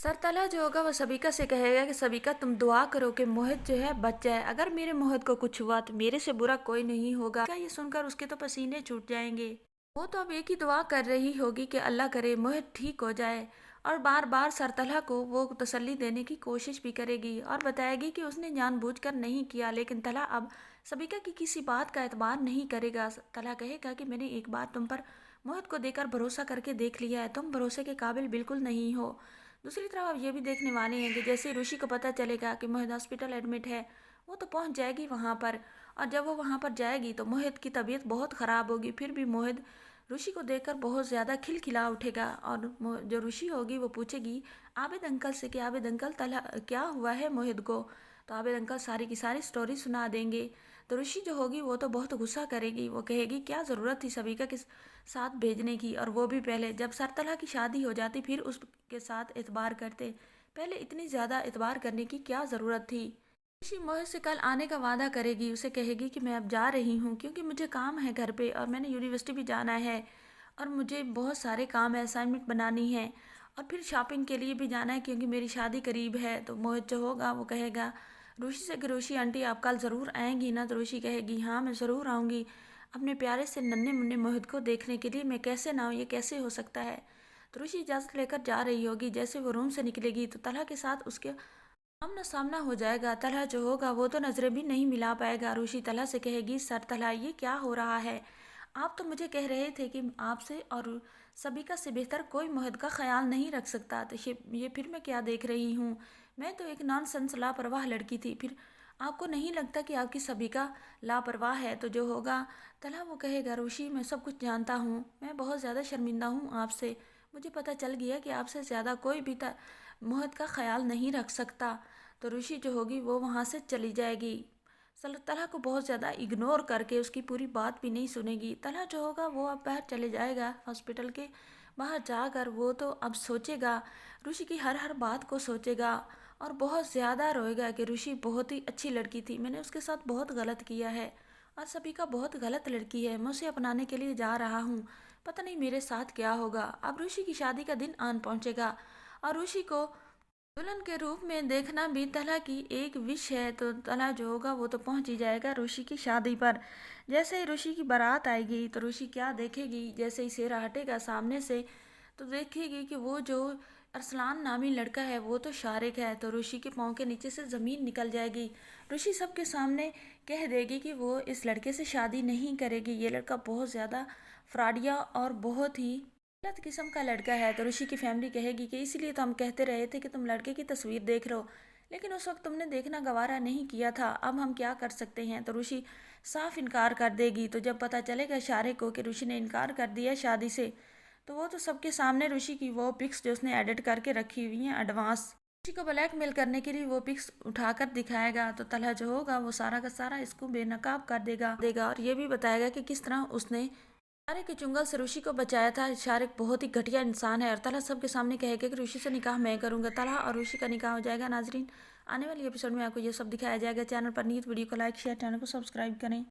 सरतला जो होगा वो सबिका से कहेगा कि सबिका तुम दुआ करो कि मोहित जो है बच जाए। अगर मेरे मोहित को कुछ हुआ तो मेरे से बुरा कोई नहीं होगा। क्या ये सुनकर उसके तो पसीने छूट जाएंगे। वो तो अब एक ही दुआ कर रही होगी कि अल्लाह करे मोहित ठीक हो जाए। और बार बार सरतला को वो तसल्ली देने की कोशिश भी करेगी और बताएगी कि उसने जानबूझकर नहीं किया। लेकिन तला अब सबिका की किसी बात का एतबार नहीं करेगा। तला कहेगा कि मैंने एक बार तुम पर मोहित को देकर भरोसा करके देख लिया है, तुम भरोसे के काबिल बिल्कुल नहीं हो। दूसरी तरफ अब ये भी देखने वाले हैं कि जैसे ऋषि को पता चलेगा कि मोहित हॉस्पिटल एडमिट है, वो तो पहुंच जाएगी वहां पर। और जब वो वहां पर जाएगी तो मोहित की तबीयत बहुत ख़राब होगी। फिर भी मोहित ऋषि को देखकर बहुत ज़्यादा खिलखिला उठेगा। और जो ऋषि होगी वो पूछेगी आबिद अंकल से कि आबिद अंकल तला क्या हुआ है मोहित को। तो आबिद अंकल सारी की सारी स्टोरी सुना देंगे। तो ऋषि जो होगी वो तो बहुत गुस्सा करेगी। वो कहेगी क्या ज़रूरत थी सभी का साथ भेजने की, और वो भी पहले जब सरतला की शादी हो जाती फिर उसके साथ एतबार करते। पहले इतनी ज़्यादा एतबार करने की क्या ज़रूरत थी। ऋषि मोहित से कल आने का वादा करेगी। उसे कहेगी कि मैं अब जा रही हूँ क्योंकि मुझे काम है घर पे और मैंने यूनिवर्सिटी भी जाना है और मुझे बहुत सारे काम है, असाइनमेंट बनानी है और फिर शॉपिंग के लिए भी जाना है क्योंकि मेरी शादी करीब है। तो मोहित जो होगा वो कहेगा ऋषि से कि ऋषि आंटी आप कल ज़रूर आएंगी ना। तो ऋषि कहेगी हाँ मैं ज़रूर आऊँगी अपने प्यारे से नन्हे मुन्ने मोहित को देखने के लिए। मैं कैसे ना आऊँ, ये कैसे हो सकता है। तो ऋषि इजाज़त लेकर जा रही होगी। जैसे वो रूम से निकलेगी तो तलहा के साथ उसके आमना सामना हो जाएगा। तलहा जो होगा वो तो नजरें भी नहीं मिला पाएगा। ऋषि तलहा से कहेगी सर तलहा ये क्या हो रहा है। आप तो मुझे कह रहे थे कि आपसे और सबिका से बेहतर कोई मोहित का ख्याल नहीं रख सकता। तो ये फिर मैं क्या देख रही हूँ। मैं तो एक नॉनसेंस लापरवाह लड़की थी। फिर आपको नहीं लगता कि आपकी सबिका लापरवाह है। तो जो होगा तलहा वो कहेगा ऋषि मैं सब कुछ जानता हूँ, मैं बहुत ज़्यादा शर्मिंदा हूँ आपसे। मुझे पता चल गया कि आपसे ज़्यादा कोई भी मोहित का ख्याल नहीं रख सकता। तो ऋषि जो होगी वो वहाँ से चली जाएगी। तलहा को बहुत ज़्यादा इग्नोर करके उसकी पूरी बात भी नहीं सुनेगी। तलहा जो होगा वो अब बाहर चले जाएगा हॉस्पिटल के बाहर जाकर। वो तो अब सोचेगा ऋषि की हर हर बात को सोचेगा और बहुत ज़्यादा रोएगा कि ऋषि बहुत ही अच्छी लड़की थी, मैंने उसके साथ बहुत गलत किया है और सभी का बहुत गलत लड़की है, मैं उसे अपनाने के लिए जा रहा हूँ, पता नहीं मेरे साथ क्या होगा। अब ऋषि की शादी का दिन आन पहुँचेगा और ऋषि को दुल्हन के रूप में देखना भी तला की एक विश है। तो तला जो होगा वो तो पहुंच ही जाएगा ऋषि की शादी पर। जैसे ही ऋषि की बारात आएगी तो ऋषि क्या देखेगी, जैसे ही सेहरा हटेगा सामने से तो देखेगी कि वो जो अरसलान नामी लड़का है वो तो शारिक है। तो ऋषि के पाँव के नीचे से ज़मीन निकल जाएगी। ऋषि सबके सामने कह देगी कि वो इस लड़के से शादी नहीं करेगी, ये लड़का बहुत ज़्यादा फ्रॉडिया और बहुत ही गलत किस्म का लड़का है। तो ऋषि की फैमिली कहेगी कि इसीलिए तो हम कहते रहे थे कि तुम लड़के की तस्वीर देख लो, लेकिन उस वक्त तुमने देखना गवारा नहीं किया था, अब हम क्या कर सकते हैं। तो ऋषि साफ इनकार कर देगी। तो जब पता चलेगा शारिक को कि ऋषि ने इनकार कर दिया शादी से, तो वो तो सबके सामने ऋषि की वो पिक्स जो उसने एडिट करके रखी हुई हैं एडवांस, ऋषि को ब्लैकमेल करने के लिए वो पिक्स उठाकर दिखाएगा। तो तलहा जो होगा वो सारा का सारा इसको बेनकाब कर देगा और ये भी बताएगा कि किस तरह उसने शारिक के चुंगल से ऋषि को बचाया था। शारिक बहुत ही घटिया इंसान है और तलहा सबके सामने कहेगा कि ऋषि से निकाह मैं करूंगा। तलहा और ऋषि का निकाह हो जाएगा। नाजरीन आने वाली एपिसोड में आपको ये सब दिखाया जाएगा। चैनल पर न्यू वीडियो को लाइक शेयर, चैनल को सब्सक्राइब करें।